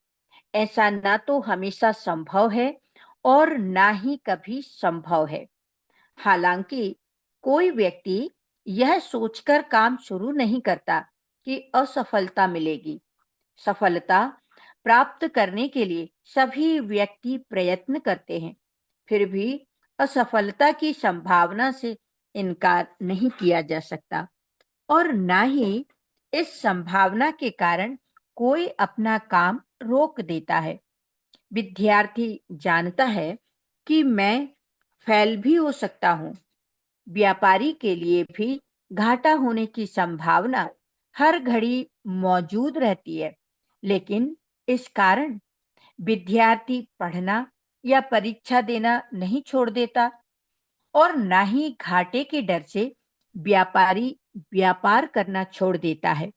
ऐसा ना तो हमेशा संभव है और ना ही कभी संभव है। हालांकि कोई व्यक्ति यह सोचकर काम शुरू नहीं करता कि असफलता मिलेगी। सफलता प्राप्त करने के लिए सभी व्यक्ति प्रयत्न करते हैं, फिर भी असफलता की संभावना से इनकार नहीं किया जा सकता और ना ही इस संभावना के कारण कोई अपना काम रोक देता है। विद्यार्थी जानता है कि मैं फेल भी हो सकता हूँ। व्यापारी के लिए भी घाटा होने की संभावना हर घड़ी मौजूद रहती है, लेकिन इस कारण विद्यार्थी पढ़ना या परीक्षा देना नहीं छोड़ देता और ना ही घाटे के डर से व्यापारी व्यापार करना छोड़ देता है।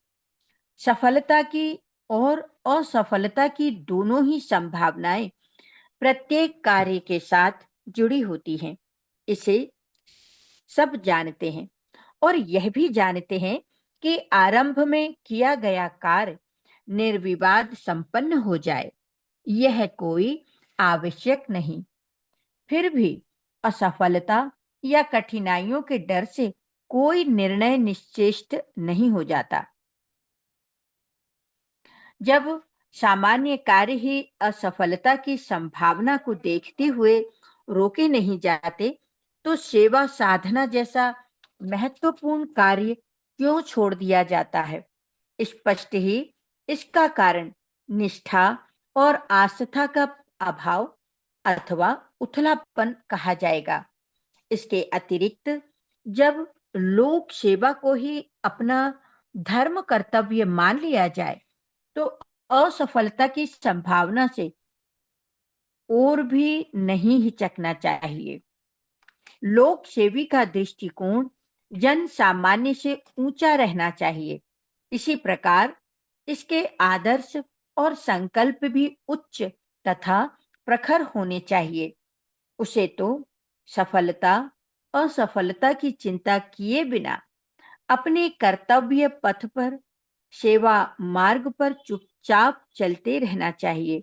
सफलता की और असफलता की दोनों ही संभावनाएं प्रत्येक कार्य के साथ जुड़ी होती हैं। इसे सब जानते हैं और यह भी जानते हैं कि आरंभ में किया गया कार्य निर्विवाद संपन्न हो जाए, यह कोई आवश्यक नहीं। फिर भी असफलता या कठिनाइयों के डर से कोई निर्णय निश्चित नहीं हो जाता। जब सामान्य कार्य ही असफलता की संभावना को देखते हुए रोके नहीं जाते, तो सेवा साधना जैसा महत्वपूर्ण कार्य क्यों छोड़ दिया जाता है? स्पष्ट ही इसका कारण निष्ठा और आस्था का अभाव अथवा उथलापन कहा जाएगा। इसके अतिरिक्त जब लोक सेवा को ही अपना धर्म कर्तव्य मान लिया जाए, तो असफलता की संभावना से और भी नहीं हिचकना चाहिए। लोक सेवी का दृष्टिकोण जन सामान्य से ऊंचा रहना चाहिए। इसी प्रकार इसके आदर्श और संकल्प भी उच्च तथा प्रखर होने चाहिए। उसे तो सफलता असफलता की चिंता किए बिना अपने कर्तव्य पथ पर सेवा मार्ग पर चुपचाप चलते रहना चाहिए।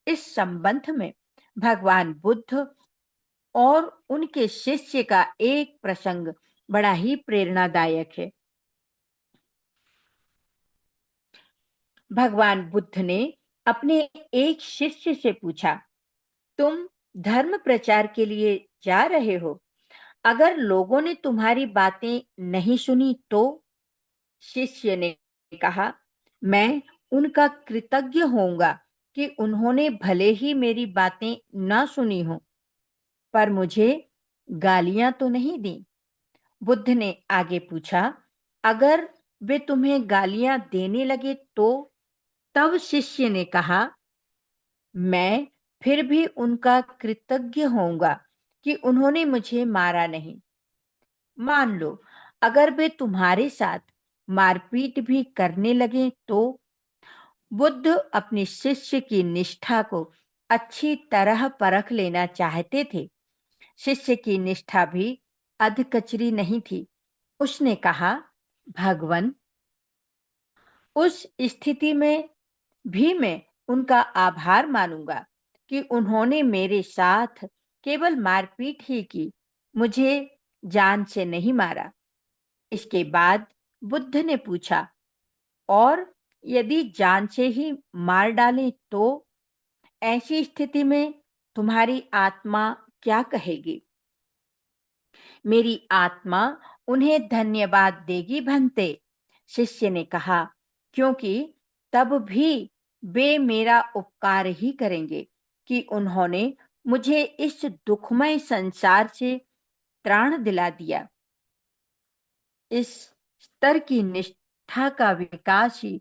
इस संबंध में भगवान बुद्ध और उनके शिष्य का एक प्रसंग बड़ा ही प्रेरणादायक है। भगवान बुद्ध ने अपने एक शिष्य से पूछा, तुम धर्म प्रचार के लिए जा रहे हो, अगर लोगों ने तुम्हारी बातें नहीं सुनी तो? शिष्य ने कहा, मैं उनका कृतज्ञ होऊंगा कि उन्होंने भले ही मेरी बातें ना सुनी हो, पर मुझे गालियां तो नहीं दी। बुद्ध ने आगे पूछा, अगर वे तुम्हें गालियां देने लगे तो? तब शिष्य ने कहा, मैं फिर भी उनका कृतज्ञ होऊंगा कि उन्होंने मुझे मारा नहीं। मान लो अगर वे तुम्हारे साथ मारपीट भी करने लगे तो? बुद्ध अपने शिष्य की निष्ठा को अच्छी तरह परख लेना चाहते थे। शिष्य की निष्ठा भी अधकचरी नहीं थी। उसने कहा, भगवन, उस स्थिति में भी मैं उनका आभार मानूंगा कि उन्होंने मेरे साथ केवल मारपीट ही की, मुझे जान से नहीं मारा। इसके बाद बुद्ध ने पूछा, और यदि जान से ही मार डालें तो? ऐसी स्थिति में तुम्हारी आत्मा क्या कहेगी? मेरी आत्मा उन्हें धन्यवाद देगी भंते, शिष्य ने कहा, क्योंकि तब भी वे मेरा उपकार ही करेंगे कि उन्होंने मुझे इस दुखमय संसार से त्राण दिला दिया। इस स्तर की निष्ठा का विकास ही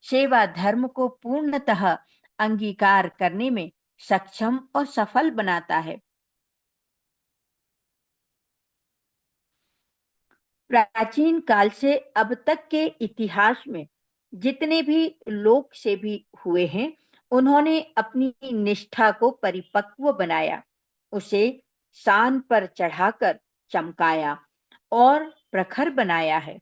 सेवा धर्म को पूर्णतः अंगीकार करने में सक्षम और सफल बनाता है। प्राचीन काल से अब तक के इतिहास में जितने भी लोक सेवी हुए हैं, उन्होंने अपनी निष्ठा को परिपक्व बनाया, उसे शान पर चढ़ाकर चमकाया और प्रखर बनाया है।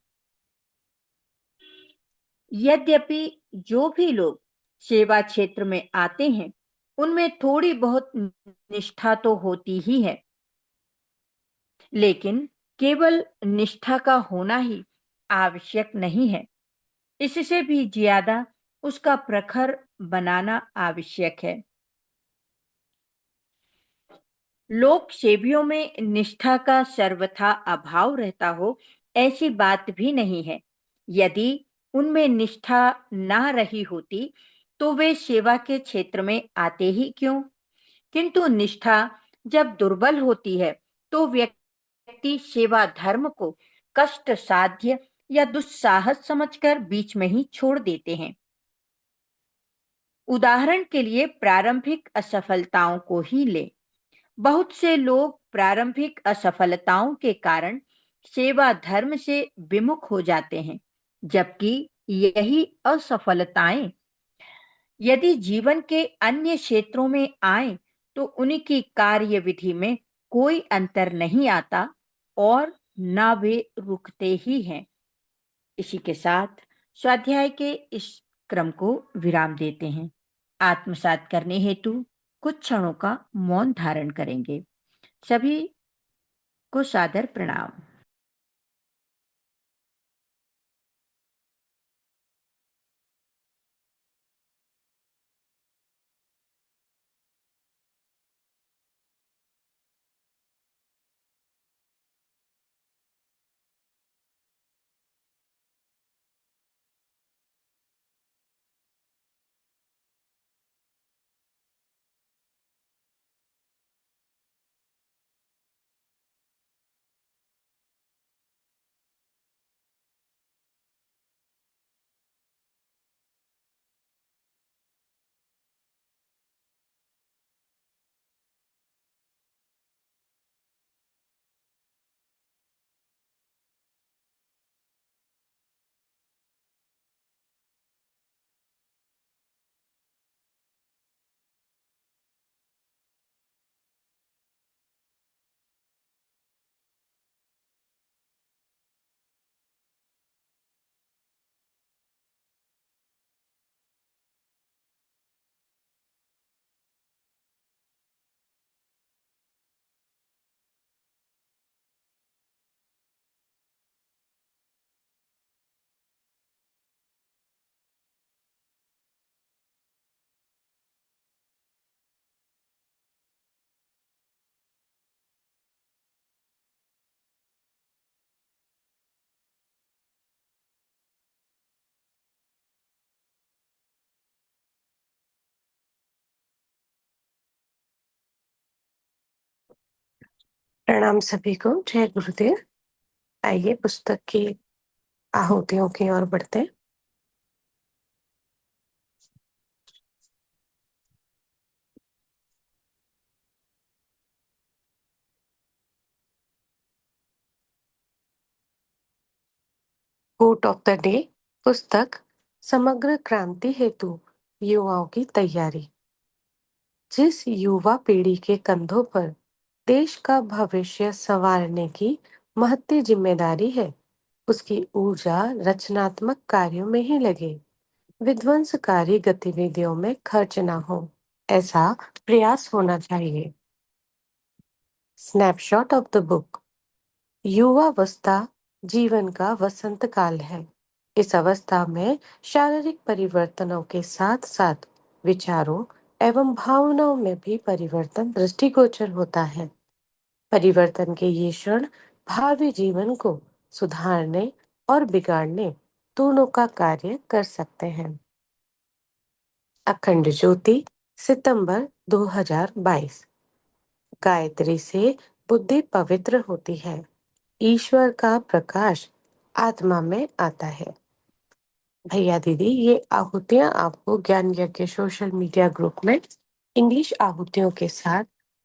यद्यपि जो भी लोग सेवा क्षेत्र में आते हैं, उनमें थोड़ी बहुत निष्ठा तो होती ही है, लेकिन केवल निष्ठा का होना ही आवश्यक नहीं है। इससे भी ज्यादा उसका प्रखर बनाना आवश्यक है। लोक सेवियों में निष्ठा का सर्वथा अभाव रहता हो, ऐसी बात भी नहीं है। यदि उनमें निष्ठा ना रही होती, तो वे सेवा के क्षेत्र में आते ही क्यों? किंतु निष्ठा जब दुर्बल होती है, तो व्यक्ति सेवा धर्म को कष्ट साध्य या दुस्साहस समझकर बीच में ही छोड़ देते हैं। उदाहरण के लिए प्रारंभिक असफलताओं को ही लें। बहुत से लोग प्रारंभिक असफलताओं के कारण सेवा धर्म से विमुख हो जाते हैं, जबकि यही असफलताएं यदि जीवन के अन्य क्षेत्रों में आए तो उनकी कार्य विधि में कोई अंतर नहीं आता और ना वे रुकते ही हैं। इसी के साथ स्वाध्याय के इस क्रम को विराम देते हैं। आत्मसात करने हेतु कुछ क्षणों का मौन धारण करेंगे। सभी को सादर प्रणाम। प्रणाम सभी को। जय गुरुदेव। आइए पुस्तक की आहुतियों की ओर बढ़ते हैं। Quote of the day. पुस्तक समग्र क्रांति हेतु युवाओं की तैयारी। जिस युवा पीढ़ी के कंधों पर देश का भविष्य संवारने की महत्ती जिम्मेदारी है, उसकी ऊर्जा रचनात्मक कार्यों में ही लगे, विध्वंसकारी गतिविधियों में खर्च ना हो, ऐसा प्रयास होना चाहिए। Snapshot of the book. युवावस्था जीवन का वसंत काल है। इस अवस्था में शारीरिक परिवर्तनों के साथ साथ विचारों एवं भावनाओं में भी परिवर्तन दृष्टिगोचर होता है। परिवर्तन के ये क्षण भावी जीवन को सुधारने और बिगाड़ने दोनों का कार्य कर सकते हैं। अखंड ज्योति, सितंबर 2022। गायत्री से बुद्धि पवित्र होती है, ईश्वर का प्रकाश आत्मा में आता है। भैया दीदी, ये आहुतियां आपको ज्ञान यज्ञ सोशल मीडिया ग्रुप में इंग्लिश आहुतियों के साथ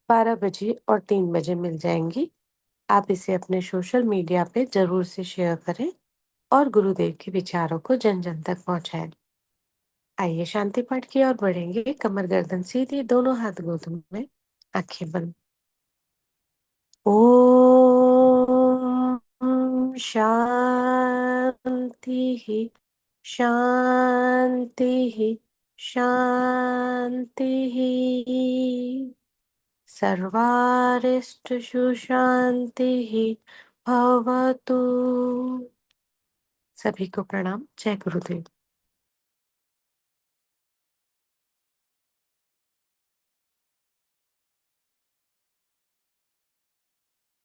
12 बजे और 3 बजे मिल जाएंगी। आप इसे अपने सोशल मीडिया पे जरूर से शेयर करें और गुरुदेव के विचारों को जन जन तक पहुंचाएं। आइए शांति पाठ की ओर बढ़ेंगे। कमर गर्दन सीधी, दोनों हाथ गोद में, आंखें बंद। ओम शांति शांति शांति। सर्वारिष्टसु शांति भवतु। सभी को प्रणाम। जय गुरुदेव।